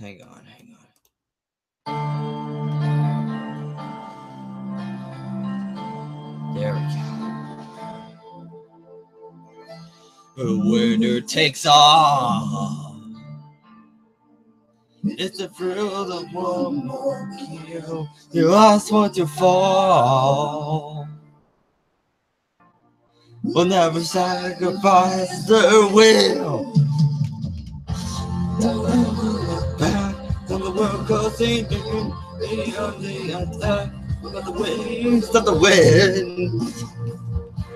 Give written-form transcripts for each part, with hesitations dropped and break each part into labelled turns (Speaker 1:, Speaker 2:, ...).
Speaker 1: Hang on. There we go. The winner takes all. It's the thrill of one more kill. You lost what you fall. We'll never sacrifice the will. Back when the world goes in, the attack of the wings of the wind.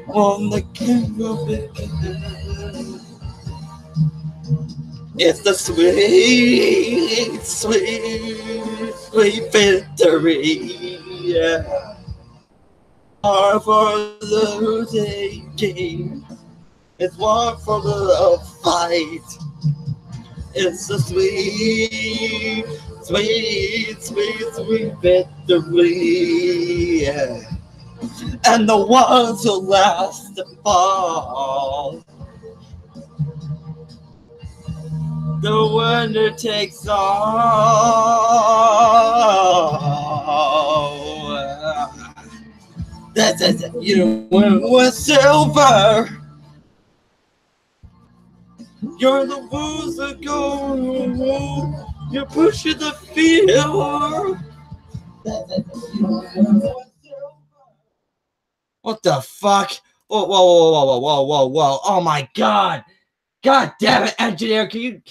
Speaker 1: On the king of it. It's the sweet, sweet, sweet victory. Yeah. Hard for the taking. It's one for the fight. It's a sweet, sweet, sweet, sweet victory. Yeah. And the ones who last to fall. The winner takes all. That's it. You win with silver. You're the loser go. You're pushing the field. What the fuck? Whoa. Oh my god. God damn it, engineer. Can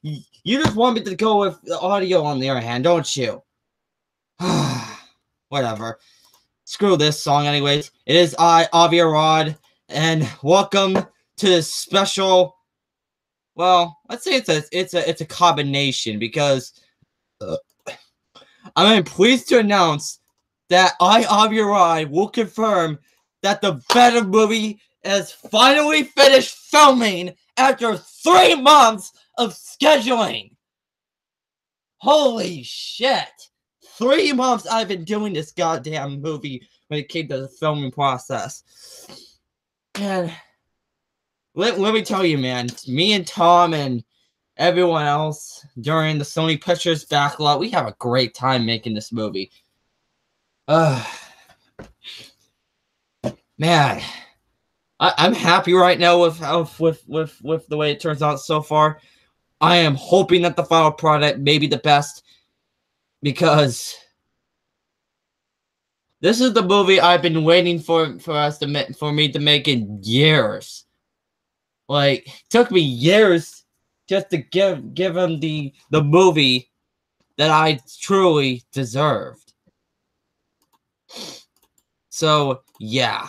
Speaker 1: you just want me to go with the audio on the other hand, don't you? Whatever. Screw this song anyways. It is I, Avi Arad, and welcome to this special, well, let's say it's a combination, because I'm pleased to announce that I, Avi Arad, will confirm that the Venom movie has finally finished filming after 3 months of scheduling. Holy shit. 3 months I've been doing this goddamn movie when it came to the filming process. And let me tell you, man, me and Tom and everyone else during the Sony Pictures backlot, we have a great time making this movie. Man, I'm happy right now with the way it turns out so far. I am hoping that the final product may be the best, because this is the movie I've been waiting for me to make in years. Like, it took me years just to give him the movie that I truly deserved. So yeah,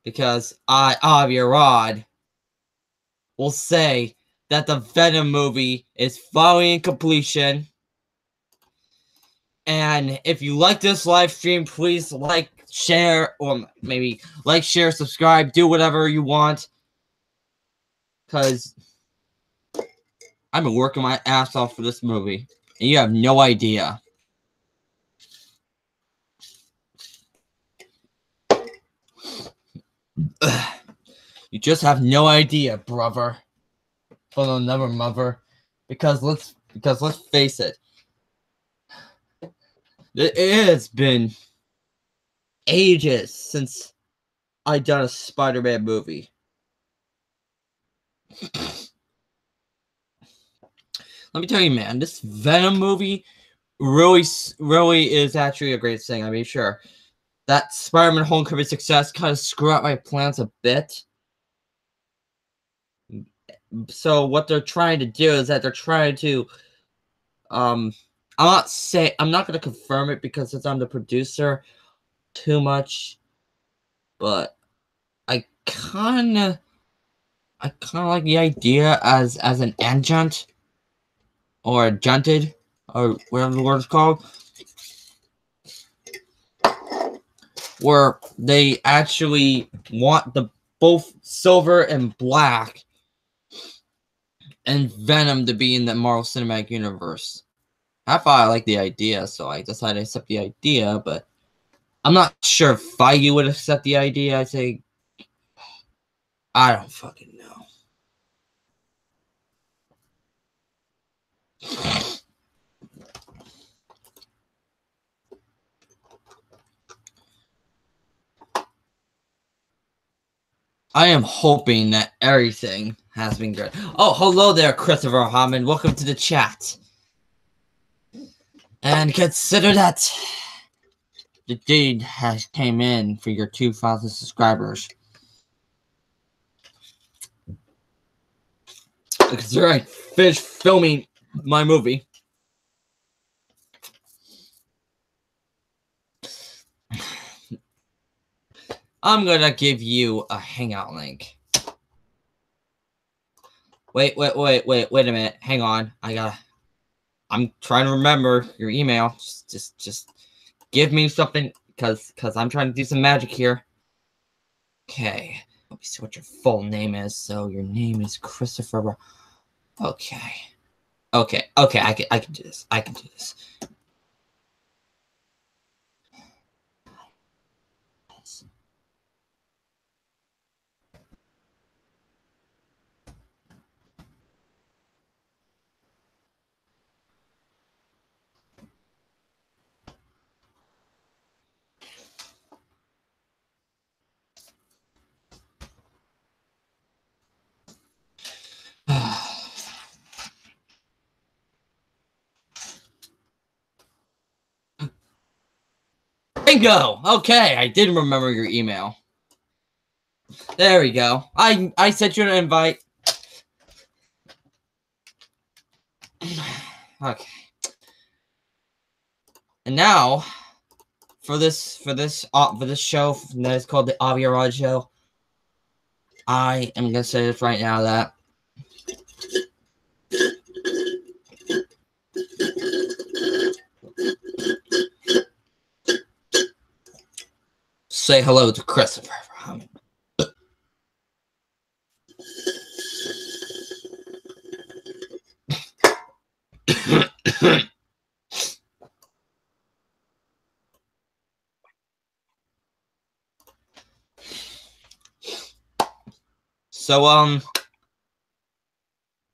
Speaker 1: because I, Avi Arad, will say that the Venom movie is finally in completion. And if you like this live stream, please like, share, or maybe like, share, subscribe, do whatever you want. Because I've been working my ass off for this movie, and you have no idea. You just have no idea, brother. Well, never mother. Because let's face it. It has been ages since I done a Spider-Man movie. Let me tell you, man, this Venom movie really is actually a great thing. I mean, sure, that Spider-Man Homecoming success kind of screwed up my plans a bit. So what they're trying to do is that they're trying to, I'm not going to confirm it because since I'm the producer too much, but I kind of like the idea as an adjunct or adjuncted or whatever the word is called, where they actually want the both Silver and Black and Venom to be in the Marvel Cinematic Universe. I thought I liked the idea, so I decided to accept the idea, but I'm not sure if Feige would accept the idea. I'd say, I don't fucking know. I am hoping that everything has been good. Oh, hello there, Christopher Rahaman. Welcome to the chat. And consider that the deed has came in for your 2,000 subscribers. Consider I finished filming my movie. I'm gonna give you a hangout link. Wait a minute. Hang on. I'm trying to remember your email. Just give me something, cause I'm trying to do some magic here. Okay. Let me see what your full name is. So your name is Christopher. Okay. I can do this. I can do this. Bingo! Okay, I did remember your email. There we go. I sent you an invite. Okay. And now, for this show that is called the Avi Arad Show, I am gonna say this right now that say hello to Christopher. So,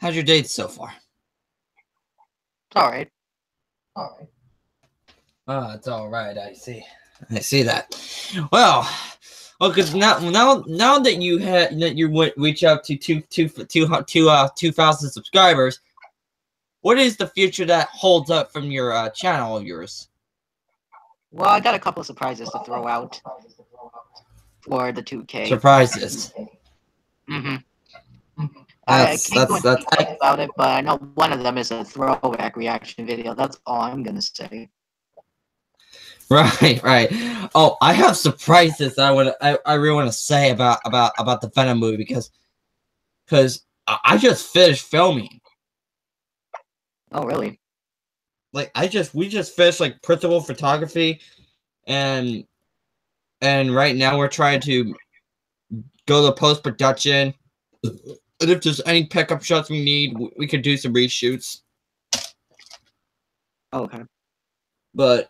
Speaker 1: how's your date so far?
Speaker 2: All right.
Speaker 1: Oh, it's all right. I see that. Well, because now that you reach out to 2,000 subscribers, what is the future that holds up from your channel of yours?
Speaker 2: Well, I got a couple of surprises to throw out for the 2K.
Speaker 1: Surprises.
Speaker 2: Mm-hmm.
Speaker 1: That's
Speaker 2: about it, but I know one of them is a throwback reaction video. That's all I'm gonna say.
Speaker 1: Right. Oh, I have surprises that I really want to say about the Venom movie because I just finished filming.
Speaker 2: Oh, really?
Speaker 1: Like we just finished like principal photography, and right now we're trying to go to post production. And if there's any pickup shots we need, we could do some reshoots.
Speaker 2: Okay.
Speaker 1: But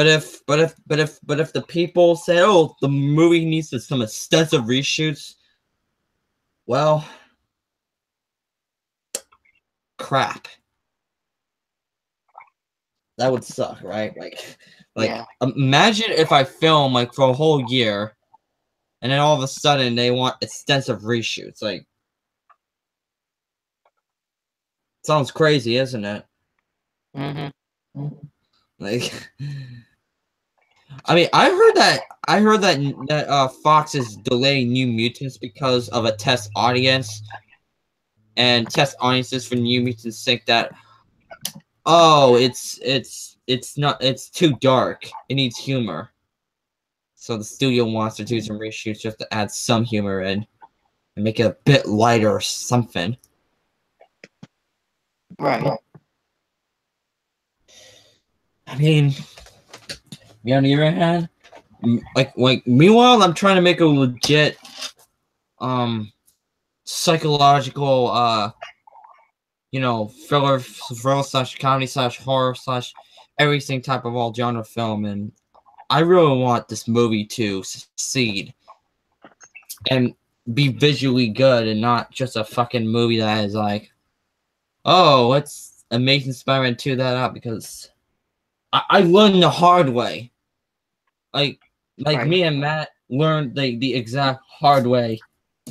Speaker 1: if the people say, oh, the movie needs some extensive reshoots, well, crap. That would suck, right? Like
Speaker 2: yeah.
Speaker 1: Imagine if I film like for a whole year, and then all of a sudden they want extensive reshoots. Like, sounds crazy, isn't it?
Speaker 2: Mm-hmm.
Speaker 1: Like, I mean, I heard that Fox is delaying New Mutants because of a test audience, and test audiences for New Mutants think that, oh, it's too dark. It needs humor. So the studio wants to do some reshoots just to add some humor in and make it a bit lighter or something.
Speaker 2: Right.
Speaker 1: I mean, on the other hand, like meanwhile, I'm trying to make a legit psychological thriller slash comedy slash horror slash everything type of all genre film, and I really want this movie to succeed and be visually good and not just a fucking movie that is like, oh, let's Amazing Spider-Man 2 that out, because I learned the hard way. Like
Speaker 2: right.
Speaker 1: Me and Matt learned the exact hard way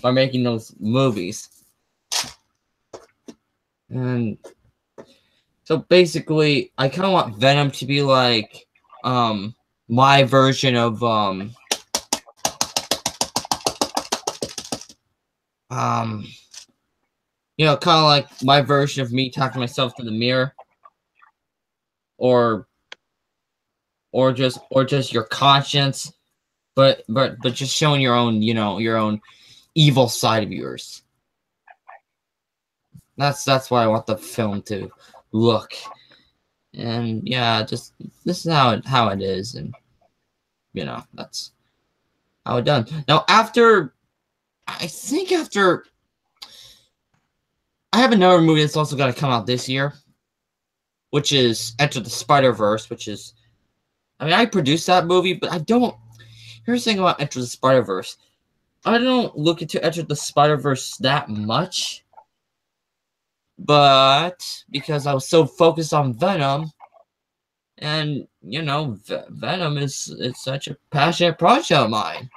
Speaker 1: by making those movies. And so basically, I kind of want Venom to be like my version of you know, kind of like my version of me talking myself to the mirror, or just your conscience, but just showing your own, you know, your own evil side of yours. That's why I want the film to look. And yeah, just this is how it is, and you know, that's how it done. Now I have another movie that's also gonna come out this year, which is Enter the Spider-Verse, which is, I mean, I produced that movie, but I don't. Here's the thing about Enter the Spider-Verse. I don't look into Enter the Spider-Verse that much, but because I was so focused on Venom, and you know, Venom is such a passionate project of mine.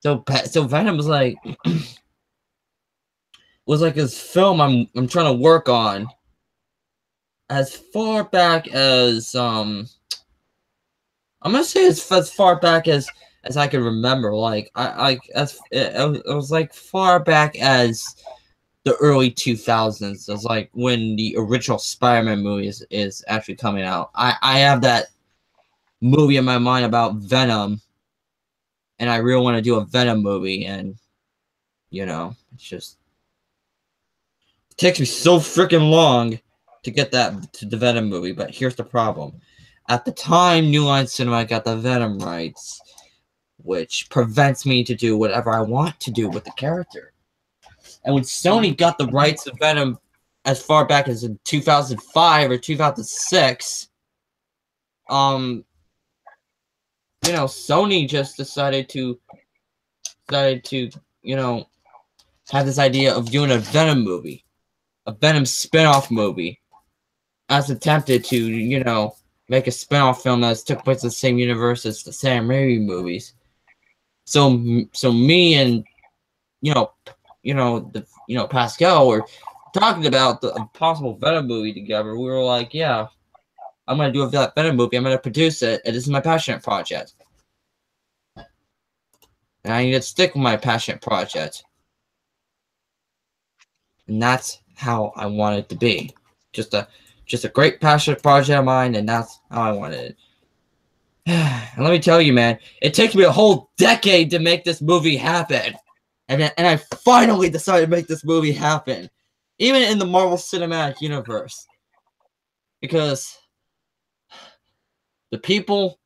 Speaker 1: So Venom was like this film I'm trying to work on as far back as I'm gonna say as far back as I can remember. Like it was like far back as the early 2000s. It was like when the original Spider-Man movie is actually coming out. I have that movie in my mind about Venom, and I really want to do a Venom movie, and you know, it's just it takes me so freaking long to get that to the Venom movie. But here's the problem: at the time, New Line Cinema got the Venom rights, which prevents me to do whatever I want to do with the character. And when Sony got the rights to Venom as far back as in 2005 or 2006, you know, Sony just decided to, you know, have this idea of doing a Venom movie, a Venom spin-off movie, as attempted to, you know, make a spin-off film that took place in the same universe as the Sam Raimi movies. So me and, Pascal were talking about the possible Venom movie together. We were like, yeah, I'm going to do a Venom movie. I'm going to produce it. And this is my passionate project. And I need to stick with my passionate project. And that's how I want it to be. Just a great passionate project of mine, and that's how I wanted it. And let me tell you, man, it took me a whole decade to make this movie happen. And I finally decided to make this movie happen. Even in the Marvel Cinematic Universe. Because the people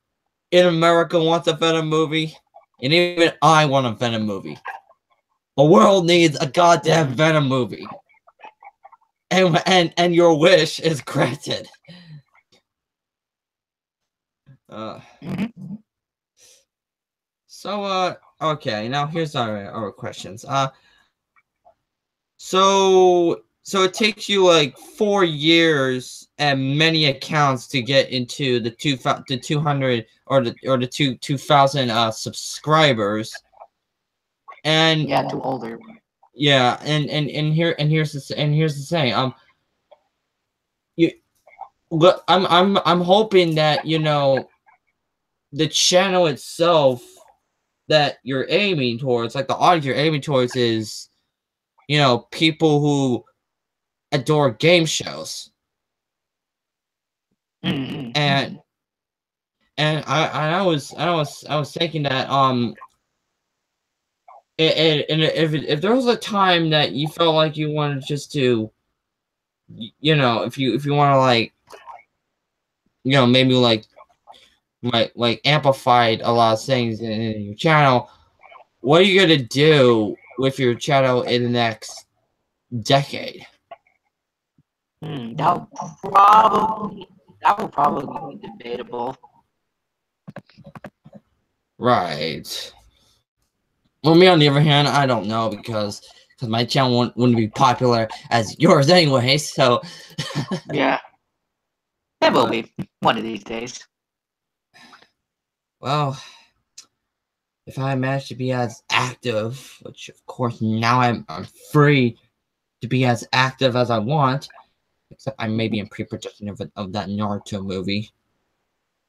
Speaker 1: in America want a Venom movie. And even I want a Venom movie. The world needs a goddamn Venom movie. And your wish is granted. So, okay, now here's our questions. So it takes you like 4 years and many accounts to get into the 200 or the 2000 subscribers. And
Speaker 2: yeah, too older.
Speaker 1: Yeah, and here's the thing. I'm hoping that, you know, the channel itself that you're aiming towards, like the audience you're aiming towards, is, you know, people who adore game shows. And I was thinking that if there was a time that you felt like you wanted just to, you know, if you want to, like, you know, maybe like amplified a lot of things in your channel, what are you gonna do with your channel in the next decade?
Speaker 2: That would probably be debatable.
Speaker 1: Right. Well, me on the other hand, I don't know, because my channel wouldn't be popular as yours anyway. So
Speaker 2: yeah, it will be one of these days.
Speaker 1: Well, if I manage to be as active, which of course now I'm free to be as active as I want, except I may be in pre-production of that Naruto movie.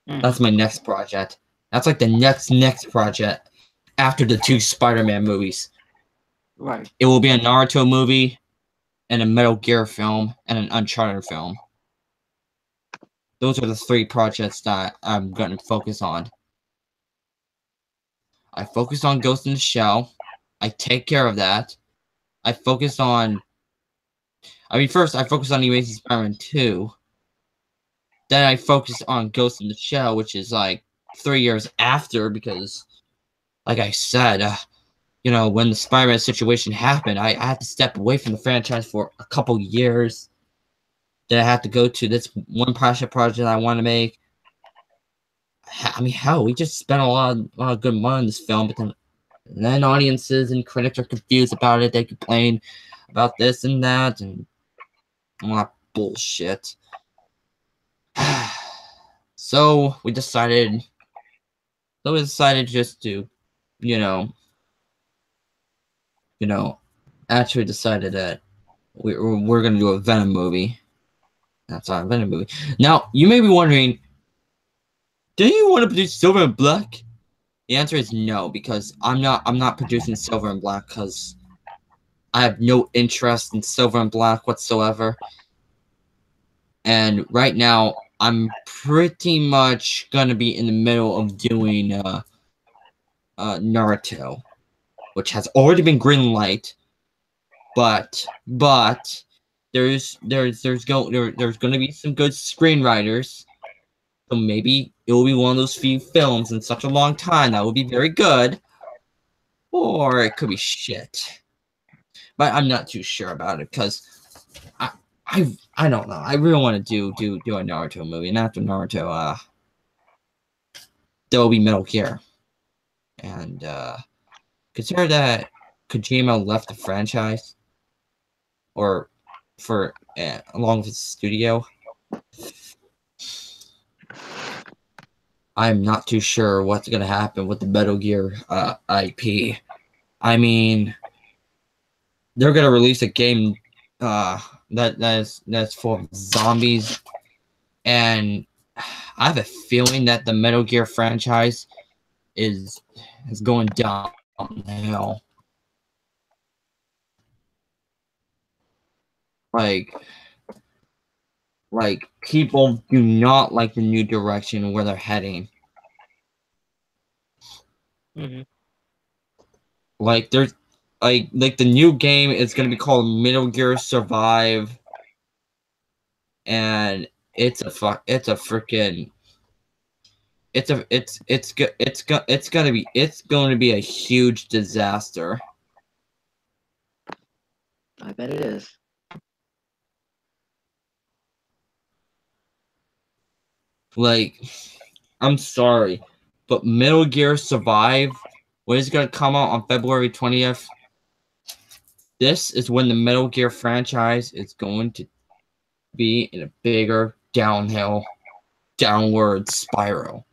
Speaker 1: That's my next project. That's like the next project after the 2 Spider-Man movies.
Speaker 2: Right.
Speaker 1: It will be a Naruto movie and a Metal Gear film and an Uncharted film. Those are the 3 projects that I'm going to focus on. I focused on Ghost in the Shell. I take care of that. I focused on... first I focused on The Amazing Spider-Man 2. Then I focused on Ghost in the Shell, which is like 3 years after, because, like I said, when the Spider-Man situation happened, I had to step away from the franchise for a couple years. Then I had to go to this one project I want to make. Hell, we just spent a lot of good money on this film, but then audiences and critics are confused about it. They complain about this and that, and all that bullshit. So we decided just to, actually decided that we're gonna do a Venom movie. That's not a Venom movie. Now, you may be wondering, do you want to produce Silver and Black? The answer is no, because I'm not producing Silver and Black, because I have no interest in Silver and Black whatsoever. And right now, I'm pretty much gonna be in the middle of doing Naruto, which has already been greenlight. But there's going to be some good screenwriters. So maybe it will be one of those few films in such a long time that will be very good, or it could be shit. But I'm not too sure about it, because I don't know. I really want to do a Naruto movie, and after Naruto, there will be Metal Gear, and consider that Kojima left the franchise, or for along with his studio. I'm not too sure what's gonna happen with the Metal Gear IP. I mean, they're gonna release a game that's full of zombies, and I have a feeling that the Metal Gear franchise is going downhill. Like people do not like the new direction where they're heading. Like there's like the new game is gonna be called Metal Gear Survive, and it's going to be a huge disaster.
Speaker 2: I bet it is.
Speaker 1: Like, I'm sorry, but Metal Gear Survive, when it's going to come out on February 20th, this is when the Metal Gear franchise is going to be in a bigger downward spiral.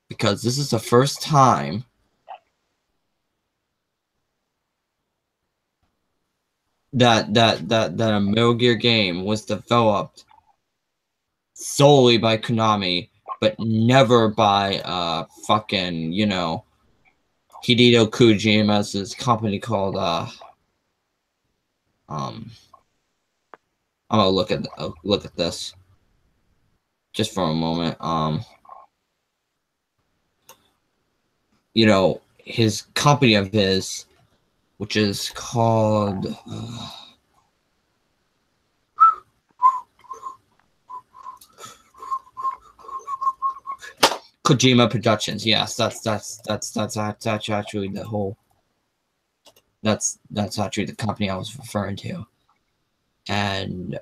Speaker 1: Because this is the first time that a Metal Gear game was developed solely by Konami, but never by fucking, Hideo Kojima's company called I'm gonna look at this just for a moment. His company of his, which is called Kojima Productions. Yes, that's actually the whole. That's actually the company I was referring to, and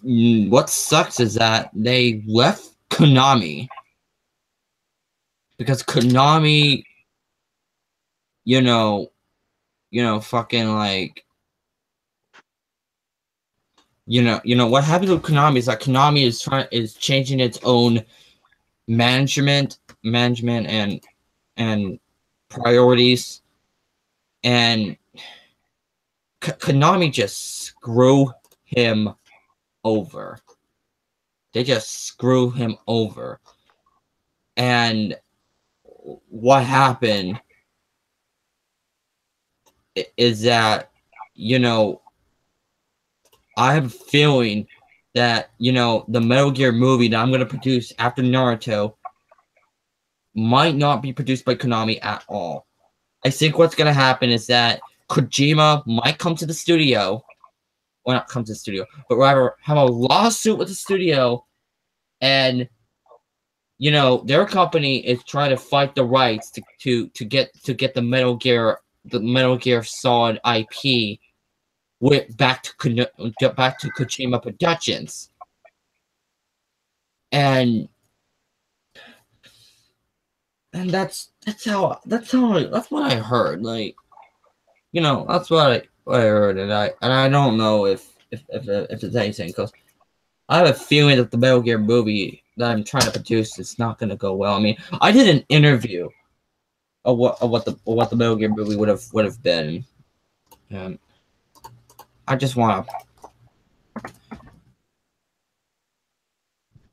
Speaker 1: what sucks is that they left Konami because Konami, fucking what happens with Konami is that Konami is changing its own management and priorities, and Konami just screw him over. They just screw him over. And what happened is that, I have a feeling that, the Metal Gear movie that I'm going to produce after Naruto might not be produced by Konami at all. I think what's going to happen is that Kojima might come to the studio, well, not come to the studio, but rather have a lawsuit with the studio, and their company is trying to fight the rights to get the Metal Gear Solid IP back to Kojima Productions, and that's what I heard. Like, that's what I heard, and I don't know if it's anything, because I have a feeling that the Metal Gear movie that I'm trying to produce is not going to go well. I mean, I did an interview of what the Metal Gear movie would have been, and I just want to,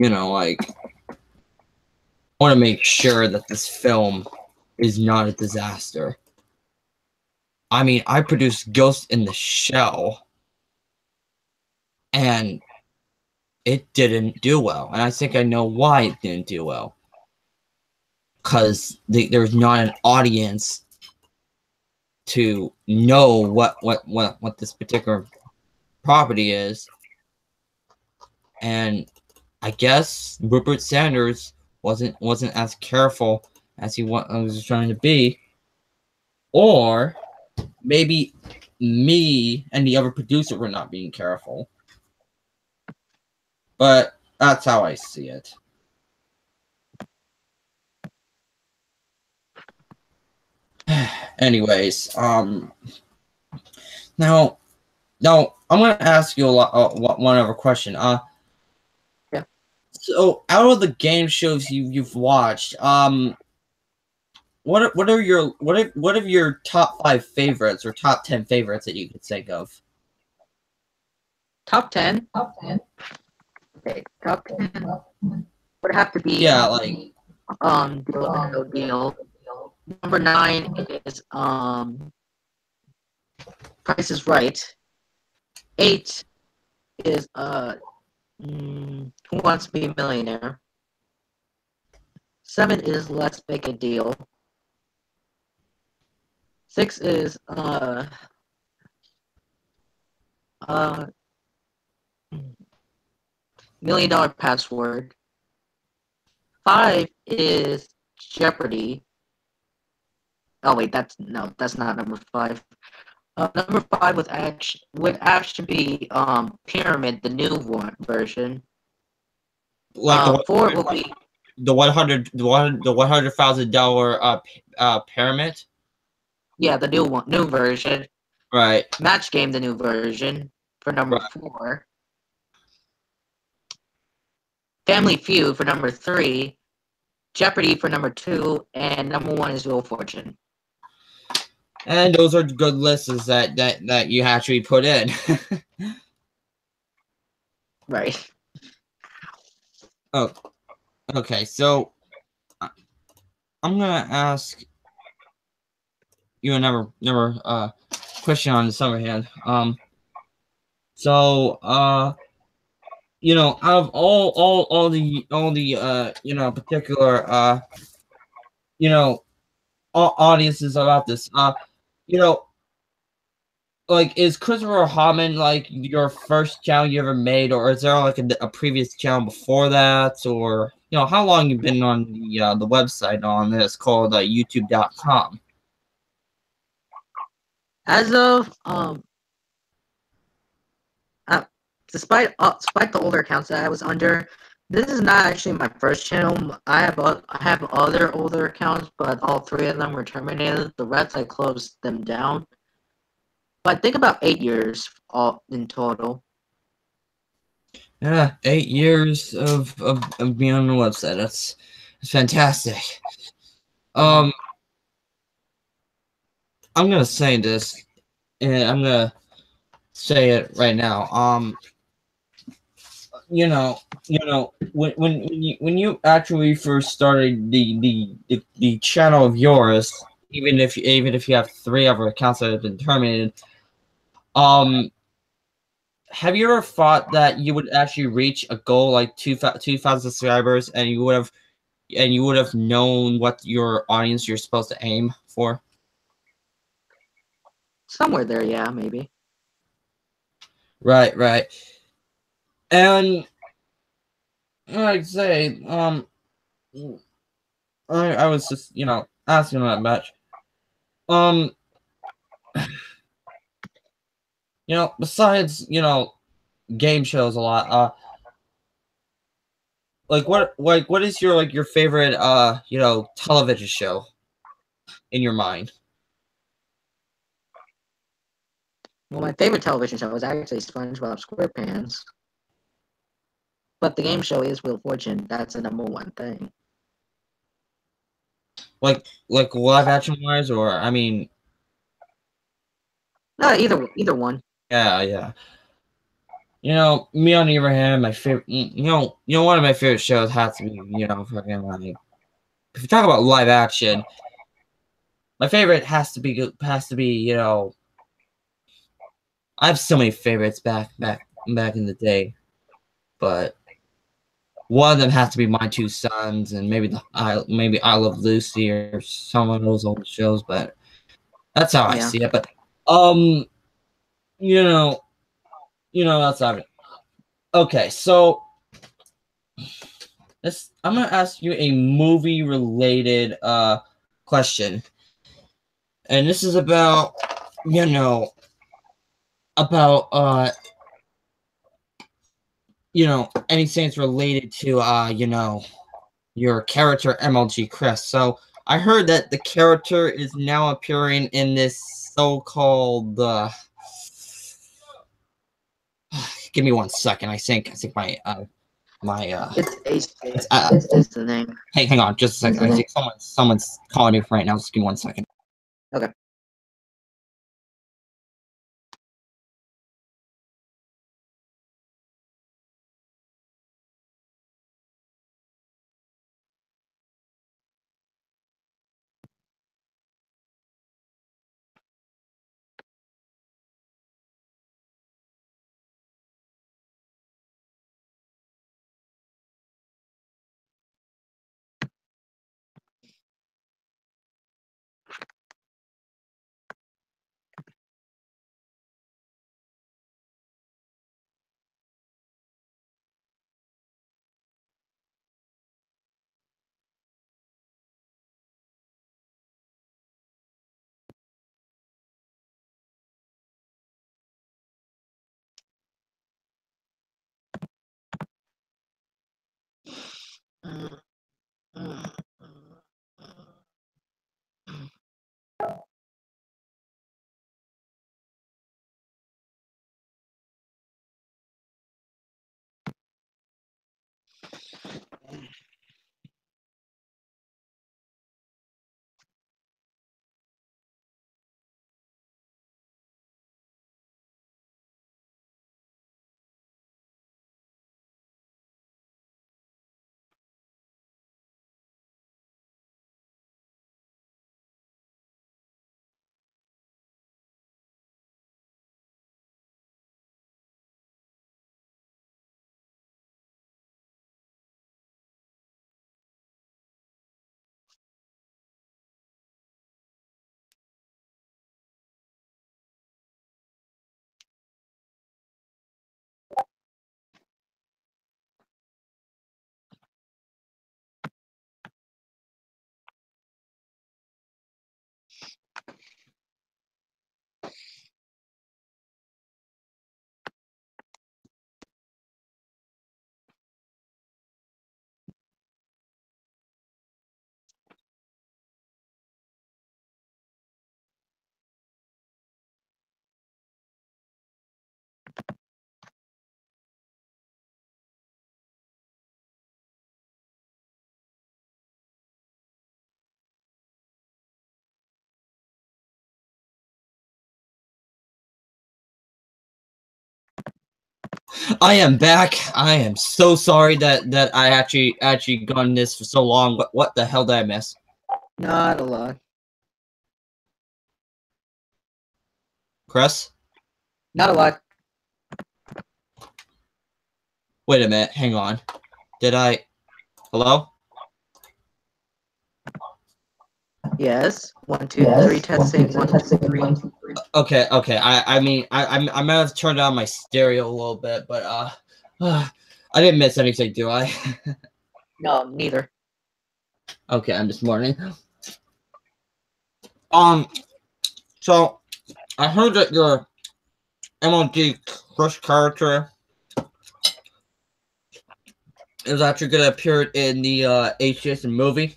Speaker 1: like, I want to make sure that this film is not a disaster. I mean, I produced Ghost in the Shell, and it didn't do well, and I think I know why it didn't do well. Because there's not an audience to know what this particular property is, and I guess Rupert Sanders wasn't as careful as he was trying to be, or maybe me and the other producer were not being careful. But that's how I see it. Anyways, now I'm gonna ask you one other question.
Speaker 2: Yeah.
Speaker 1: So out of the game shows you've watched, what are your top 5 favorites or top 10 favorites that you could think of?
Speaker 2: Top 10? Okay, top 10 would have to be Deal. Number 9 is Price is Right. 8 is Who Wants to Be a Millionaire. 7 is Let's Make a Deal. 6 is $1 Million Password. 5 is Jeopardy. Oh wait, that's not number 5. Number 5 would actually be Pyramid, the new version.
Speaker 1: Like
Speaker 2: 4 will be
Speaker 1: the $100,000 pyramid.
Speaker 2: Yeah, the new version.
Speaker 1: Right.
Speaker 2: Match Game, the new version for number 4. Family Feud for number 3. Jeopardy for number 2, and number 1 is Wheel of Fortune.
Speaker 1: And those are good lists that you actually put in.
Speaker 2: Right.
Speaker 1: Oh, okay. So I'm gonna ask you another question on the summer hand. So out of all the particular audiences about this, like, is Christopher Rahaman like your first channel you ever made, or is there like a previous channel before that, or how long you've been on the website on this called youtube.com?
Speaker 2: As of despite the older accounts that I was under, this is not actually my first channel. I have other older accounts, but all 3 of them were terminated. The rest I closed them down. But I think about 8 years all in total.
Speaker 1: Yeah, 8 years of being on the website. That's fantastic. Um, I'm gonna say this, and I'm gonna say it right now. When you actually first started the channel of yours, even if you have 3 other accounts that have been terminated, um, have you ever thought that you would actually reach a goal like 2,000 subscribers, and you would have known what your audience you're supposed to aim for?
Speaker 2: Somewhere there, yeah, maybe.
Speaker 1: Right, right. And like I say, I was just asking that much. Um, besides game shows a lot. What is your favorite television show in your mind?
Speaker 2: Well, my favorite television show is actually SpongeBob SquarePants. But the game show is Wheel of Fortune. That's the number one thing.
Speaker 1: Like live action wise, or I mean,
Speaker 2: No, either one.
Speaker 1: yeah, yeah. Me on the other hand, my favorite, one of my favorite shows has to be, fucking like, if you talk about live action, my favorite has to be. I have so many favorites back in the day, but one of them has to be My Two Sons, and maybe I Love Lucy or some of those old shows. But that's how I
Speaker 2: Yeah.
Speaker 1: see it. But um, you know, that's not it. Okay, so I'm gonna ask you a movie related question, and this is about about anything that's related to your character MLG Chris. So I heard that the character is now appearing in this so-called give me 1 second. I think my
Speaker 2: It's Ace.
Speaker 1: it's,
Speaker 2: It's the name.
Speaker 1: hey, hang on just a second. I think someone's calling me right now. Just give me 1 second.
Speaker 2: Okay.
Speaker 1: I am back. I am so sorry that I actually gone this for so long. What the hell did I miss?
Speaker 2: Not a lot.
Speaker 1: Chris?
Speaker 2: Not a lot.
Speaker 1: Wait a minute. Hang on. Did I? Hello?
Speaker 2: Yes. 1, 2, 3. Testing. 1, 2, 3.
Speaker 1: Okay. I mean I might have turned down my stereo a little bit, but I didn't miss anything, do I?
Speaker 2: No, neither.
Speaker 1: Okay, I'm just mourning. So I heard that your MLG Crush character is actually gonna appear in the H. Jason movie.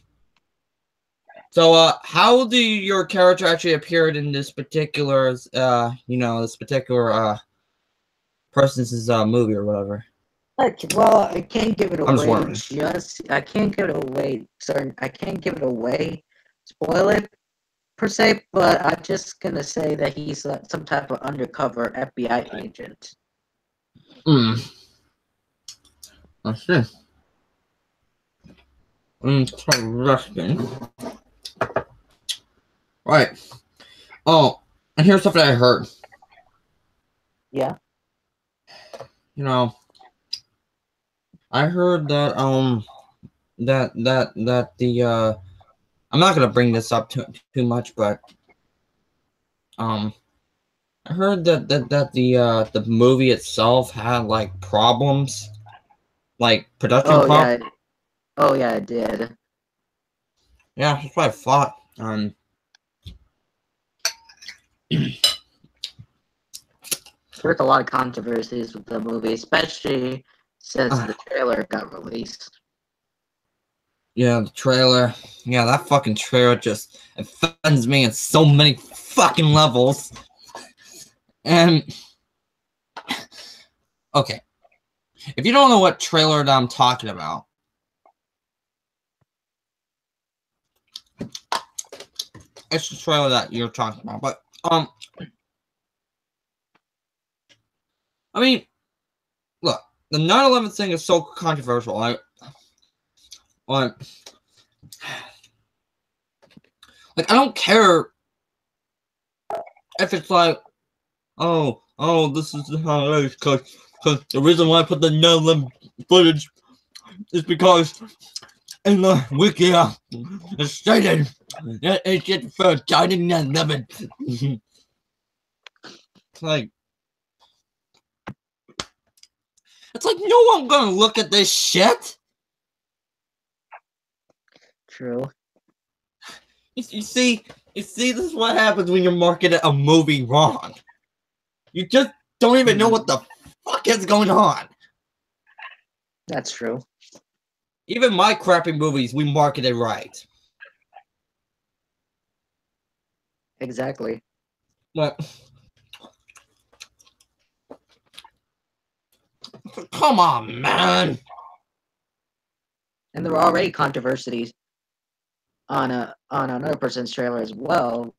Speaker 1: So how do your character actually appeared in this particular this particular person's movie or whatever?
Speaker 2: Well, I can't give it
Speaker 1: I'm just
Speaker 2: away.
Speaker 1: wondering.
Speaker 2: I can't give it away. Sorry, I can't give it away. Spoil it per se, but I'm just gonna say that he's some type of undercover FBI agent.
Speaker 1: Hmm. I see. Interesting. Right. Oh, and here's something I heard.
Speaker 2: Yeah.
Speaker 1: You know, I heard that that the I'm not gonna bring this up too much, but I heard that the movie itself had like problems, like production
Speaker 2: Oh
Speaker 1: problems.
Speaker 2: yeah. Oh yeah, it did.
Speaker 1: Yeah, that's what I thought.
Speaker 2: There's a lot of controversies with the movie, especially since the trailer got released.
Speaker 1: Yeah, the trailer. Yeah, that fucking trailer just offends me in so many fucking levels. And okay, if you don't know what trailer that I'm talking about, it's the trailer that you're talking about. But I mean, look, the 9/11 thing is so controversial. Like, I don't care if it's like, oh, this is how it is, because the reason why I put the 9/11 footage is because in the wiki it's stated that Agent for died in 9/11. Like, it's like no one gonna look at this shit.
Speaker 2: True.
Speaker 1: You see, this is what happens when you're marketing a movie wrong. You just don't even know what the fuck is going on.
Speaker 2: That's true.
Speaker 1: Even my crappy movies, we market it right.
Speaker 2: Exactly.
Speaker 1: But come on, man.
Speaker 2: And there were already controversies on another person's trailer as well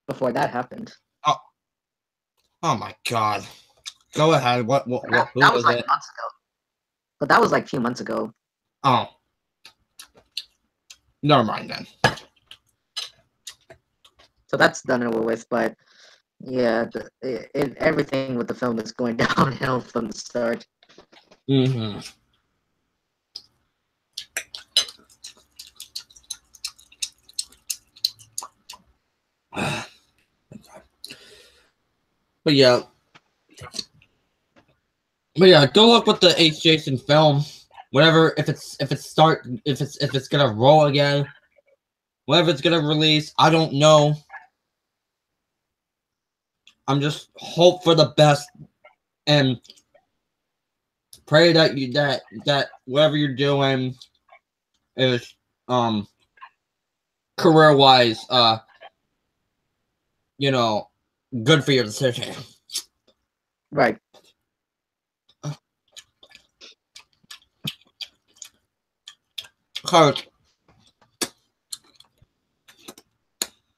Speaker 2: before that happened.
Speaker 1: Oh my god. Go ahead. What who
Speaker 2: that was
Speaker 1: was
Speaker 2: like
Speaker 1: it?
Speaker 2: months ago. But that was like a few months ago.
Speaker 1: Oh. Never mind then.
Speaker 2: So that's done and over with, but yeah, everything with the film is going downhill from the start.
Speaker 1: Mm-hmm. But yeah. Go look with the H. Jason film. Whatever, if it's gonna roll again, whatever it's gonna release, I don't know. I'm just hope for the best and pray that that whatever you're doing is career wise good for your decision.
Speaker 2: Right.
Speaker 1: Cause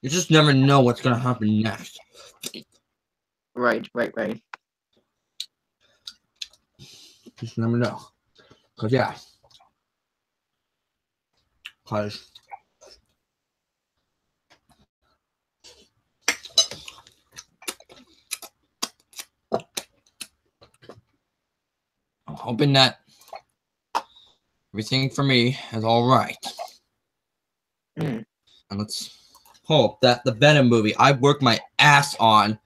Speaker 1: you just never know what's gonna happen next.
Speaker 2: Right.
Speaker 1: Just never know. Cause yeah. Cause I'm hoping that everything for me is all right. And let's hope that the Venom movie I worked my ass on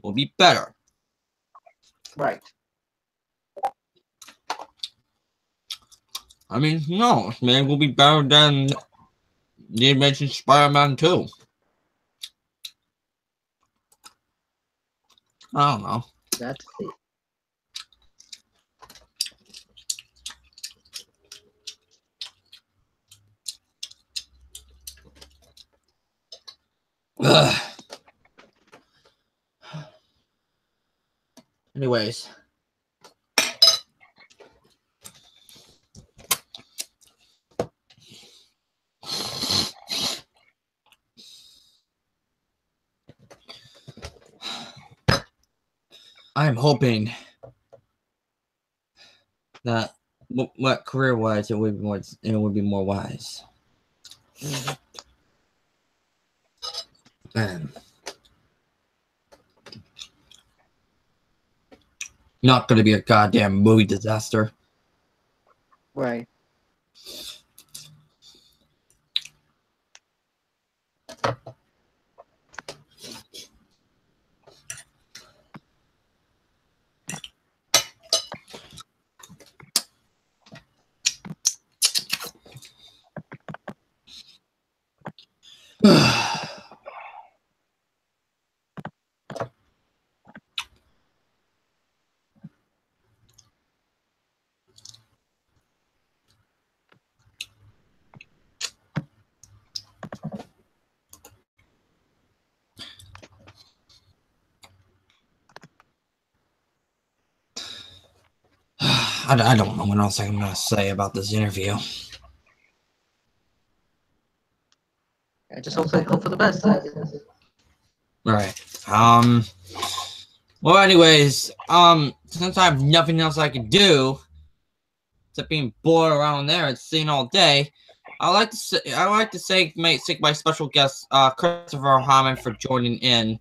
Speaker 1: will be better.
Speaker 2: Right.
Speaker 1: I mean, no, maybe will be better than the Amazing Spider-Man 2. I don't know.
Speaker 2: That's it.
Speaker 1: Ugh. Anyways. I'm hoping that what career-wise it would be more wise. And not going to be a goddamn movie disaster.
Speaker 2: Right.
Speaker 1: I don't know what else I'm going to say about this interview.
Speaker 2: I just hope for the best.
Speaker 1: Right. Well, anyways, since I have nothing else I can do except being bored around there and sitting all day, I like to thank my special guest, Christopher Rahaman, for joining in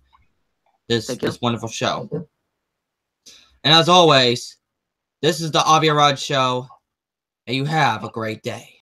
Speaker 1: this wonderful show. And as always, this is the Avi Arad Show, and you have a great day.